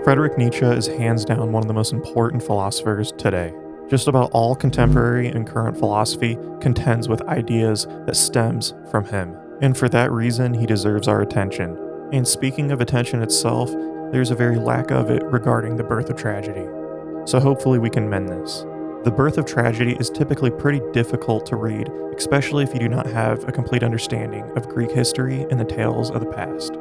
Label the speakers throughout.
Speaker 1: Friedrich Nietzsche is hands down one of the most important philosophers today. Just about all contemporary and current philosophy contends with ideas that stems from him, and for that reason he deserves our attention. And speaking of attention itself, there's a very lack of it regarding the birth of tragedy. So hopefully we can mend this. The birth of tragedy is typically pretty difficult to read, especially if you do not have a complete understanding of Greek history and the tales of the past.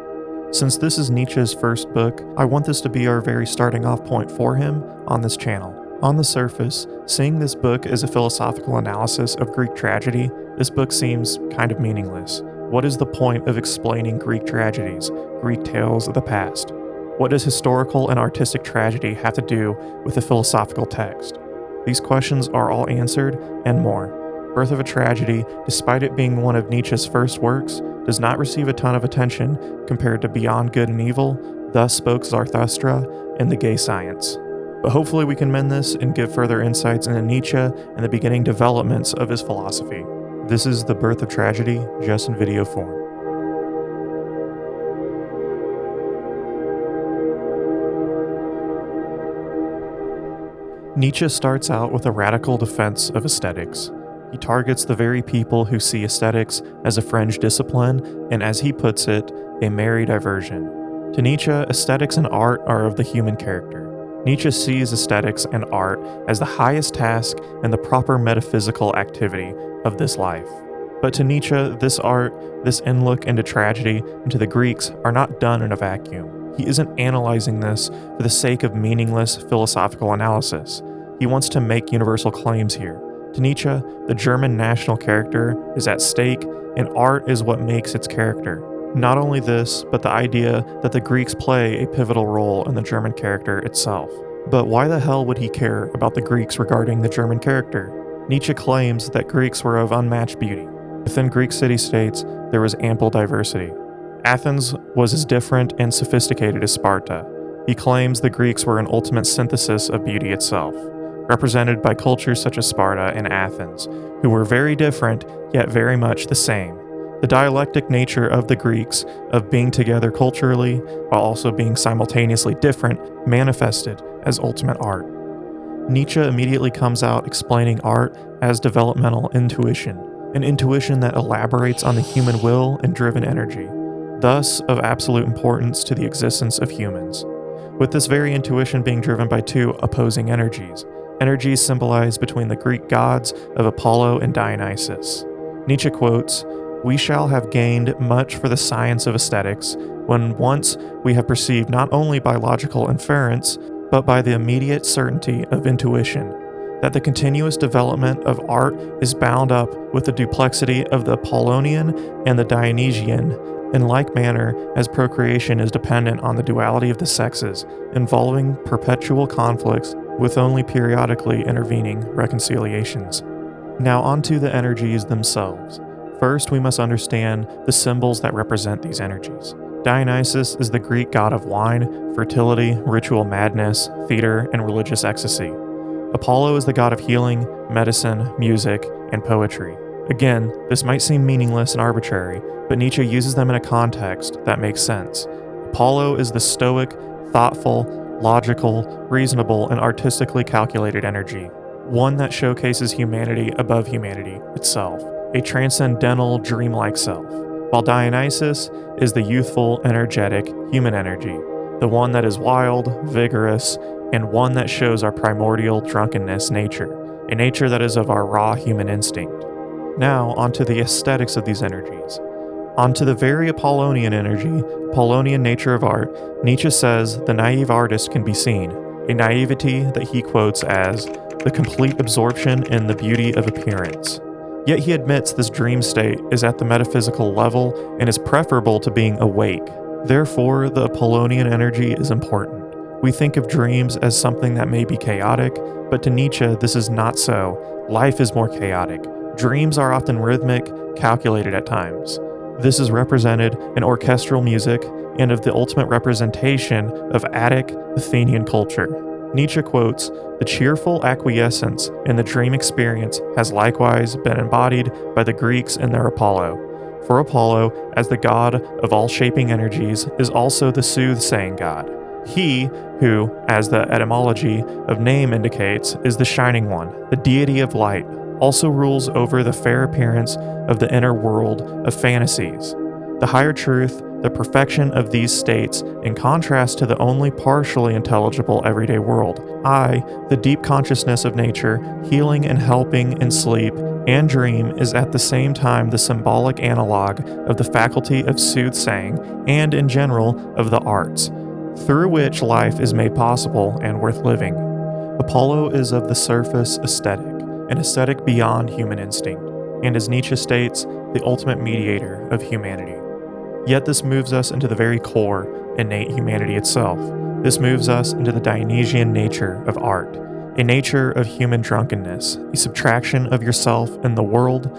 Speaker 1: Since this is Nietzsche's first book, I want this to be our very starting off point for him on this channel. On the surface, seeing this book as a philosophical analysis of Greek tragedy, this book seems kind of meaningless. What is the point of explaining Greek tragedies, Greek tales of the past? What does historical and artistic tragedy have to do with a philosophical text? These questions are all answered, and more. Birth of a Tragedy, despite it being one of Nietzsche's first works, does not receive a ton of attention compared to Beyond Good and Evil, Thus Spoke Zarathustra, and The Gay Science. But hopefully we can mend this and give further insights into Nietzsche and the beginning developments of his philosophy. This is The Birth of Tragedy, just in video form. Nietzsche starts out with a radical defense of aesthetics. He targets the very people who see aesthetics as a fringe discipline and, as he puts it, a merry diversion. To Nietzsche, aesthetics and art are of the human character. Nietzsche sees aesthetics and art as the highest task and the proper metaphysical activity of this life. But to Nietzsche, this art, this in-look into tragedy, and to the Greeks are not done in a vacuum. He isn't analyzing this for the sake of meaningless philosophical analysis. He wants to make universal claims here. To Nietzsche, the German national character is at stake, and art is what makes its character. Not only this, but the idea that the Greeks play a pivotal role in the German character itself. But why the hell would he care about the Greeks regarding the German character? Nietzsche claims that Greeks were of unmatched beauty. Within Greek city-states, there was ample diversity. Athens was as different and sophisticated as Sparta. He claims the Greeks were an ultimate synthesis of beauty itself, represented by cultures such as Sparta and Athens, who were very different, yet very much the same. The dialectic nature of the Greeks, of being together culturally, while also being simultaneously different, manifested as ultimate art. Nietzsche immediately comes out explaining art as developmental intuition, an intuition that elaborates on the human will and driven energy, thus of absolute importance to the existence of humans. With this very intuition being driven by two opposing energies symbolized between the Greek gods of Apollo and Dionysius. Nietzsche quotes, "We shall have gained much for the science of aesthetics when once we have perceived not only by logical inference, but by the immediate certainty of intuition, that the continuous development of art is bound up with the duplexity of the Apollonian and the Dionysian, in like manner as procreation is dependent on the duality of the sexes, involving perpetual conflicts with only periodically intervening reconciliations." Now onto the energies themselves. First, we must understand the symbols that represent these energies. Dionysus is the Greek god of wine, fertility, ritual madness, theater, and religious ecstasy. Apollo is the god of healing, medicine, music, and poetry. Again, this might seem meaningless and arbitrary, but Nietzsche uses them in a context that makes sense. Apollo is the stoic, thoughtful, logical, reasonable, and artistically calculated energy, one that showcases humanity above humanity itself, a transcendental, dreamlike self, while Dionysus is the youthful, energetic, human energy, the one that is wild, vigorous, and one that shows our primordial drunkenness nature, a nature that is of our raw human instinct. Now, onto the aesthetics of these energies. Onto the very Apollonian energy, Apollonian nature of art, Nietzsche says the naive artist can be seen, a naivety that he quotes as the complete absorption in the beauty of appearance. Yet he admits this dream state is at the metaphysical level and is preferable to being awake. Therefore, the Apollonian energy is important. We think of dreams as something that may be chaotic, but to Nietzsche, this is not so. Life is more chaotic. Dreams are often rhythmic, calculated at times. This is represented in orchestral music and of the ultimate representation of Attic Athenian culture. Nietzsche quotes, "The cheerful acquiescence in the dream experience has likewise been embodied by the Greeks in their Apollo. For Apollo, as the god of all shaping energies, is also the soothsaying god. He, who, as the etymology of name indicates, is the Shining One, the deity of light, also rules over the fair appearance of the inner world of fantasies. The higher truth, the perfection of these states, in contrast to the only partially intelligible everyday world. I, the deep consciousness of nature, healing and helping in sleep and dream, is at the same time the symbolic analog of the faculty of soothsaying and, in general, of the arts, through which life is made possible and worth living. Apollo is of the surface aesthetic, an aesthetic beyond human instinct, and as Nietzsche states, the ultimate mediator of humanity. Yet this moves us into the very core, innate humanity itself. This moves us into the Dionysian nature of art, a nature of human drunkenness, a subtraction of yourself in the world.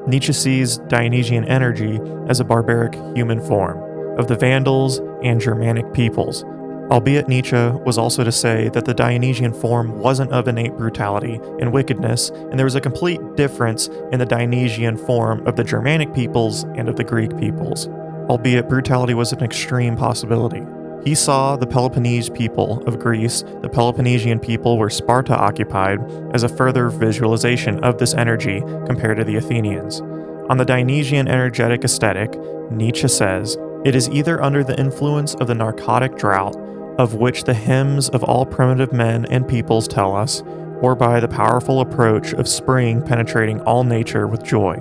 Speaker 1: Nietzsche sees Dionysian energy as a barbaric human form of the Vandals and Germanic peoples, albeit Nietzsche was also to say that the Dionysian form wasn't of innate brutality and wickedness, and there was a complete difference in the Dionysian form of the Germanic peoples and of the Greek peoples, albeit brutality was an extreme possibility. He saw the Peloponnese people of Greece, the Peloponnesian people where Sparta occupied, as a further visualization of this energy compared to the Athenians. On the Dionysian energetic aesthetic, Nietzsche says, it is either under the influence of the narcotic drought, of which the hymns of all primitive men and peoples tell us, or by the powerful approach of spring penetrating all nature with joy,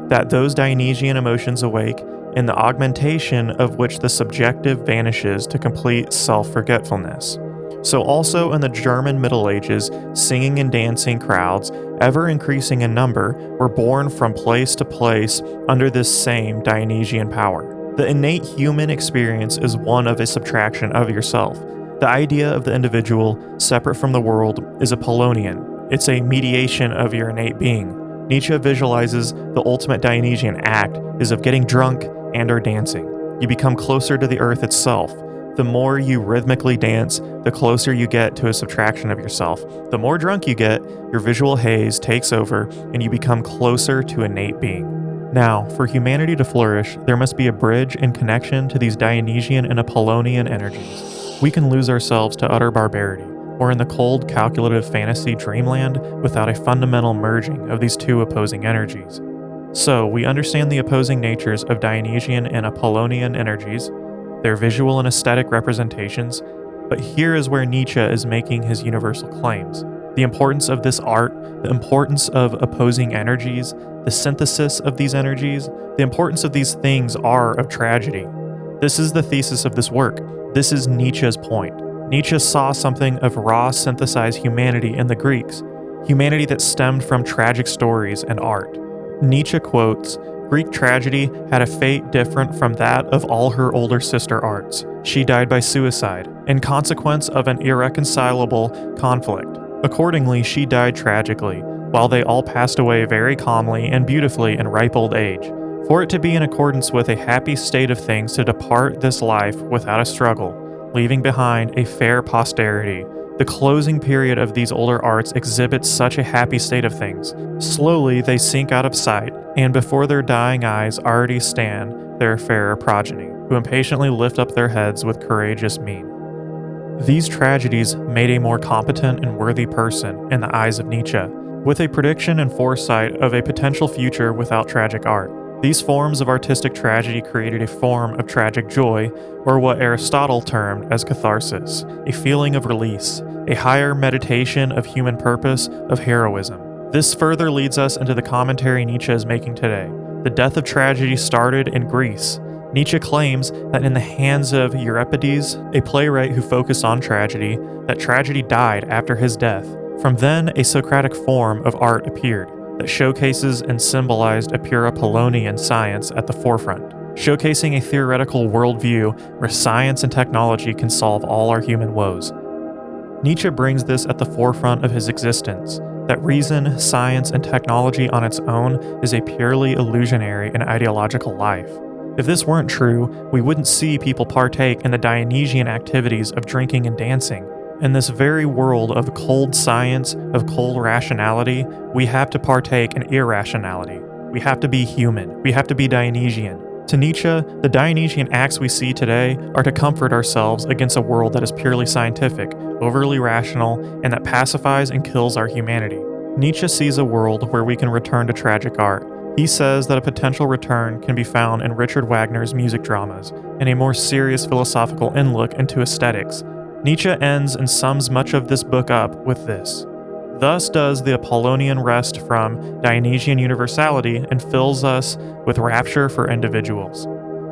Speaker 1: that those Dionysian emotions awake, in the augmentation of which the subjective vanishes to complete self-forgetfulness. So also in the German Middle Ages, singing and dancing crowds, ever increasing in number, were borne from place to place under this same Dionysian power. The innate human experience is one of a subtraction of yourself. The idea of the individual, separate from the world, is Apollonian. It's a mediation of your innate being. Nietzsche visualizes the ultimate Dionysian act is of getting drunk and or dancing. You become closer to the earth itself. The more you rhythmically dance, the closer you get to a subtraction of yourself. The more drunk you get, your visual haze takes over and you become closer to innate being. Now, for humanity to flourish, there must be a bridge and connection to these Dionysian and Apollonian energies. We can lose ourselves to utter barbarity, or in the cold, calculative fantasy dreamland without a fundamental merging of these two opposing energies. So, we understand the opposing natures of Dionysian and Apollonian energies, their visual and aesthetic representations, but here is where Nietzsche is making his universal claims. The importance of this art, the importance of opposing energies, the synthesis of these energies, the importance of these things are of tragedy. This is the thesis of this work. This is Nietzsche's point. Nietzsche saw something of raw synthesized humanity in the Greeks, humanity that stemmed from tragic stories and art. Nietzsche quotes, Greek tragedy had a fate different from that of all her older sister arts. She died by suicide, in consequence of an irreconcilable conflict. Accordingly, she died tragically, while they all passed away very calmly and beautifully in ripe old age. For it to be in accordance with a happy state of things to depart this life without a struggle, leaving behind a fair posterity, the closing period of these older arts exhibits such a happy state of things. Slowly they sink out of sight, and before their dying eyes already stand their fairer progeny, who impatiently lift up their heads with courageous mien. These tragedies made a more competent and worthy person in the eyes of Nietzsche, with a prediction and foresight of a potential future without tragic art. These forms of artistic tragedy created a form of tragic joy, or what Aristotle termed as catharsis, a feeling of release, a higher meditation of human purpose, of heroism. This further leads us into the commentary Nietzsche is making today. The death of tragedy started in Greece. Nietzsche claims that in the hands of Euripides, a playwright who focused on tragedy, that tragedy died after his death. From then, a Socratic form of art appeared that showcases and symbolized a pure Apollonian science at the forefront, showcasing a theoretical worldview where science and technology can solve all our human woes. Nietzsche brings this at the forefront of his existence, that reason, science, and technology on its own is a purely illusionary and ideological life. If this weren't true, we wouldn't see people partake in the Dionysian activities of drinking and dancing. In this very world of cold science, of cold rationality, we have to partake in irrationality. We have to be human. We have to be Dionysian. To Nietzsche, the Dionysian acts we see today are to comfort ourselves against a world that is purely scientific, overly rational, and that pacifies and kills our humanity. Nietzsche sees a world where we can return to tragic art. He says that a potential return can be found in Richard Wagner's music dramas and a more serious philosophical inlook into aesthetics. Nietzsche ends and sums much of this book up with this. Thus does the Apollonian wrest from Dionysian universality and fills us with rapture for individuals.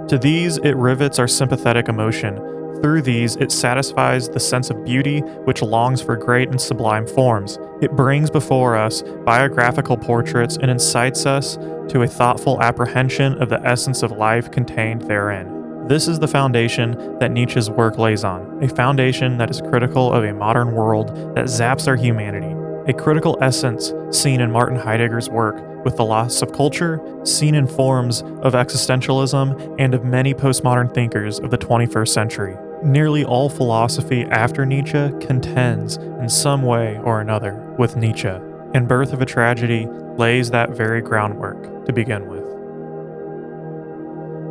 Speaker 1: To these it rivets our sympathetic emotion. Through these it satisfies the sense of beauty which longs for great and sublime forms. It brings before us biographical portraits and incites us to a thoughtful apprehension of the essence of life contained therein. This is the foundation that Nietzsche's work lays on, a foundation that is critical of a modern world that zaps our humanity. A critical essence seen in Martin Heidegger's work with the loss of culture, seen in forms of existentialism and of many postmodern thinkers of the 21st century. Nearly all philosophy after Nietzsche contends in some way or another with Nietzsche, and Birth of a Tragedy lays that very groundwork to begin with.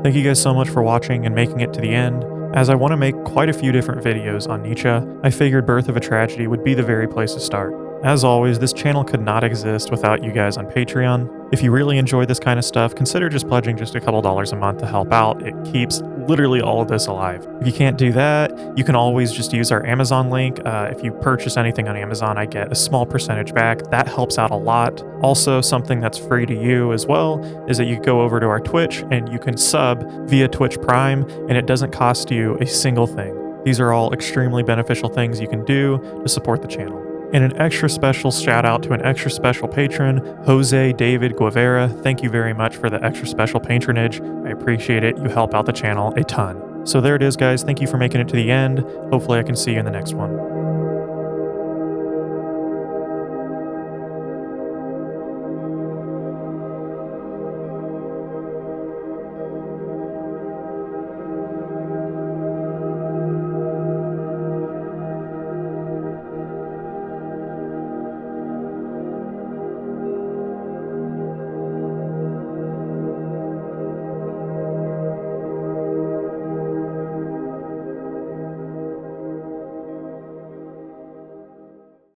Speaker 1: Thank you guys so much for watching and making it to the end. As I want to make quite a few different videos on Nietzsche, I figured Birth of a Tragedy would be the very place to start. As always, this channel could not exist without you guys on Patreon. If you really enjoy this kind of stuff, consider just pledging just a couple dollars a month to help out. It keeps literally all of this alive. If you can't do that, you can always just use our Amazon link. If you purchase anything on Amazon, I get a small percentage back. That helps out a lot. Also, something that's free to you as well is that you go over to our Twitch and you can sub via Twitch Prime, and it doesn't cost you a single thing. These are all extremely beneficial things you can do to support the channel. And an extra special shout out to an extra special patron, Jose David Guevara. Thank you very much for the extra special patronage. I appreciate it. You help out the channel a ton. So there it is, guys. Thank you for making it to the end. Hopefully I can see you in the next one.